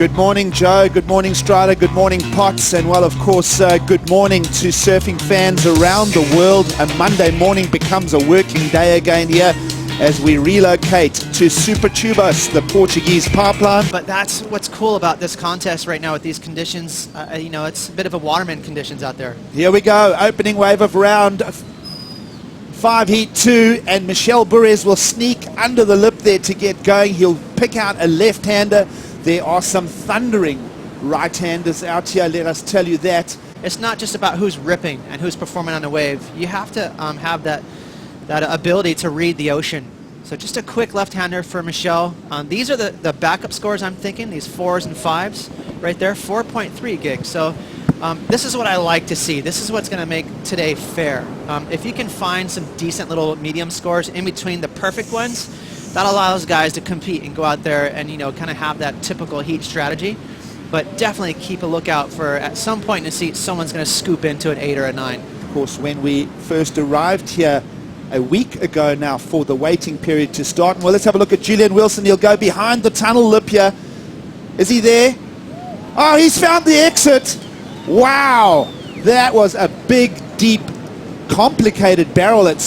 Good morning, Joe. Good morning, Strider. Good morning, Potts. And well, of course, good morning to surfing fans around the world. A Monday morning becomes a working day again here as we relocate to Super Tubos, the Portuguese pipeline. But that's what's cool about this contest right now with these conditions. You know, it's a bit of a waterman conditions out there. Here we go. Opening wave of round 5, heat 2. And Michel Bourez will sneak under the lip there to get going. He'll pick out a left-hander. There are some thundering right-handers out here, let us tell you that. It's not just about who's ripping and who's performing on the wave. You have to have that ability to read the ocean. So just a quick left-hander for Michel. These are the backup scores I'm thinking, these 4s and 5s right there, 4.3 gigs. So this is what I like to see. This is what's going to make today fair. If you can find some decent little medium scores in between the perfect ones, that allows guys to compete and go out there and, you know, kind of have that typical heat strategy. But definitely keep a lookout for, at some point in the seat, someone's going to scoop into an 8 or a 9. Of course, when we first arrived here a week ago now for the waiting period to start. Well, let's have a look at Julian Wilson. He'll go behind the tunnel lip here. Is he there? Oh, he's found the exit. Wow. That was a big, deep, complicated barrel at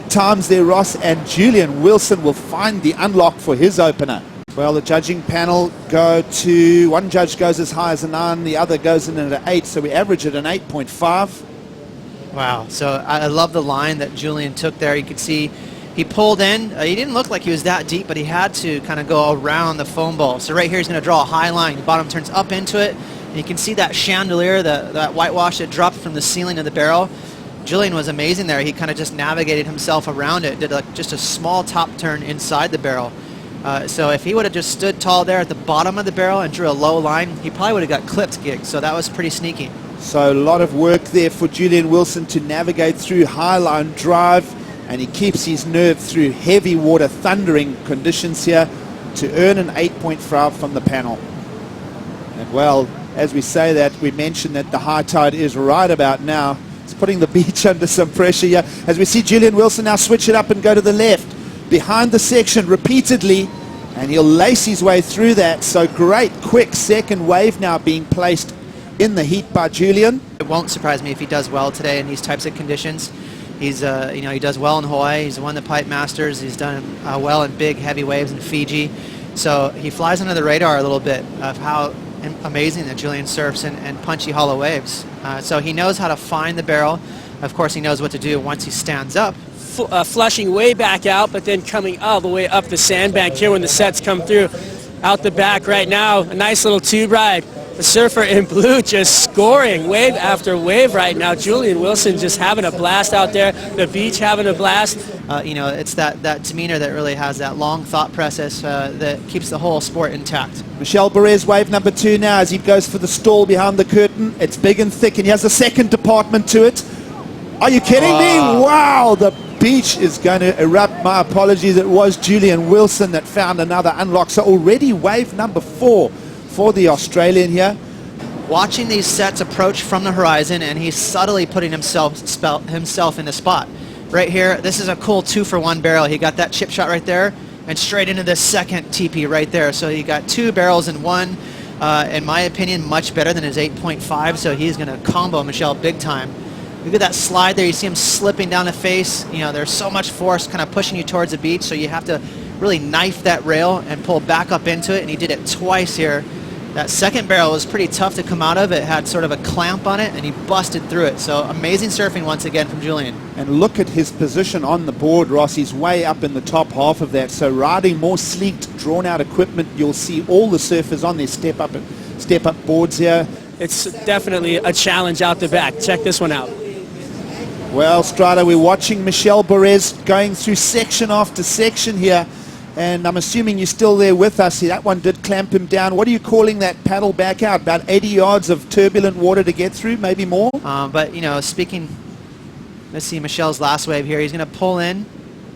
times there, Ross, and Julian Wilson will find the unlock for his opener. Well, the judging panel go to, one judge goes as high as a 9, the other goes in at an 8, so we average at an 8.5. Wow, so I love the line that Julian took there. You could see he pulled in. He didn't look like he was that deep, but he had to kind of go around the foam ball. So right here he's going to draw a high line. The bottom turns up into it, and you can see that chandelier, that whitewash that dropped from the ceiling of the barrel. Julian was amazing there. He kind of just navigated himself around it, did like just a small top turn inside the barrel. So if he would have just stood tall there at the bottom of the barrel and drew a low line, he probably would have got clipped gigs. So that was pretty sneaky. So a lot of work there for Julian Wilson to navigate through high line drive, and he keeps his nerve through heavy water thundering conditions here to earn an 8.5 from the panel. And well, as we say that, we mentioned that the high tide is right about now. It's putting the beach under some pressure here as we see Julian Wilson now switch it up and go to the left behind the section repeatedly, and he'll lace his way through that. So great quick second wave now being placed in the heat by Julian. It won't surprise me if he does well today in these types of conditions. He's you know, he does well in Hawaii. He's won the Pipe Masters. He's done well in big heavy waves in Fiji. So he flies under the radar a little bit of how amazing that Julian surfs and punchy hollow waves. So he knows how to find the barrel. Of course, he knows what to do once he stands up. Flushing way back out, but then coming all the way up the sandbank here when the sets come through. Out the back right now, a nice little tube ride. The surfer in blue just scoring wave after wave right now. Julian Wilson just having a blast out there. The beach having a blast. You know, it's that demeanor that really has that long thought process that keeps the whole sport intact. Michel Bourez, wave number 2 now as he goes for the stall behind the curtain. It's big and thick, and he has a second department to it. Are you kidding me? Wow, the beach is going to erupt. My apologies. It was Julian Wilson that found another unlock. So already wave number 4 for the Australian here. Watching these sets approach from the horizon, and he's subtly putting himself in the spot. Right here, this is a cool 2-for-1 barrel. He got that chip shot right there and straight into the second TP right there. So he got 2 barrels in one. In my opinion, much better than his 8.5. So he's going to combo Michel big time. Look at that slide there. You see him slipping down the face. You know, there's so much force kind of pushing you towards the beach, so you have to really knife that rail and pull back up into it, and he did it twice here. That second barrel was pretty tough to come out of. It had sort of a clamp on it, and he busted through it. So amazing surfing once again from Julian. And look at his position on the board, Ross. He's way up in the top half of that. So riding more sleeked, drawn-out equipment, you'll see all the surfers on their step-up boards here. It's definitely a challenge out the back. Check this one out. Well, Strider, we're watching Michel Bourez going through section after section here. And I'm assuming you're still there with us. See, that one did clamp him down. What are you calling that paddle back out? About 80 yards of turbulent water to get through, maybe more? But, you know, let's see Michel's last wave here. He's going to pull in,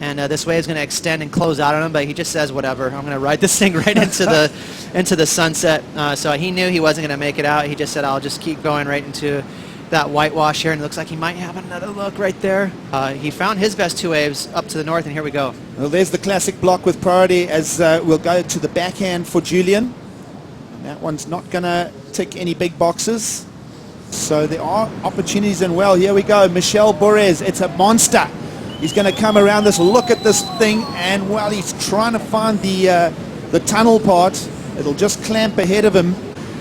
and this wave is going to extend and close out on him, but he just says, whatever, I'm going to ride this thing right into the sunset. So he knew he wasn't going to make it out. He just said, I'll just keep going right into that whitewash here, and it looks like he might have another look right there. He found his best 2 waves up to the north, and here we go. Well, there's the classic block with priority as we'll go to the backhand for Julian. That one's not going to tick any big boxes. So there are opportunities, and well, here we go. Michel Bourez, it's a monster. He's going to come around this. Look at this thing, and while he's trying to find the tunnel part, it'll just clamp ahead of him.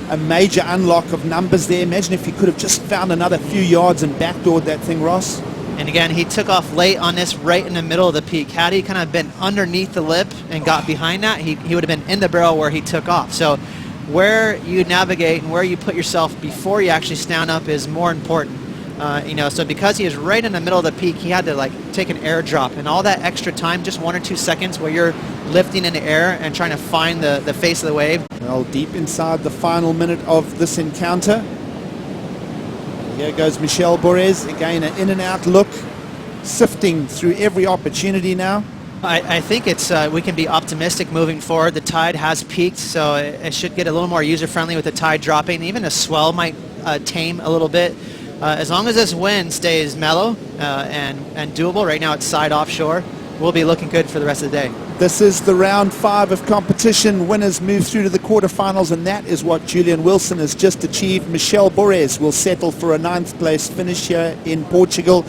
A major unlock of numbers there. Imagine if he could have just found another few yards and backdoored that thing, Ross. And again, he took off late on this right in the middle of the peak. Had he kind of been underneath the lip and got behind that, he would have been in the barrel where he took off. So where you navigate and where you put yourself before you actually stand up is more important. So because he is right in the middle of the peak, he had to like take an airdrop, and all that extra time, just 1 or 2 seconds where you're lifting in the air and trying to find the face of the wave. Well, deep inside the final minute of this encounter. Here goes Michel Bourez, again an in and out look, sifting through every opportunity now. I think it's we can be optimistic moving forward. The tide has peaked, so it should get a little more user-friendly with the tide dropping. Even a swell might tame a little bit. As long as this wind stays mellow and doable, right now it's side offshore, we'll be looking good for the rest of the day. This is the round 5 of competition. Winners move through to the quarterfinals, and that is what Julian Wilson has just achieved. Michel Bourez will settle for a 9th place finish here in Portugal.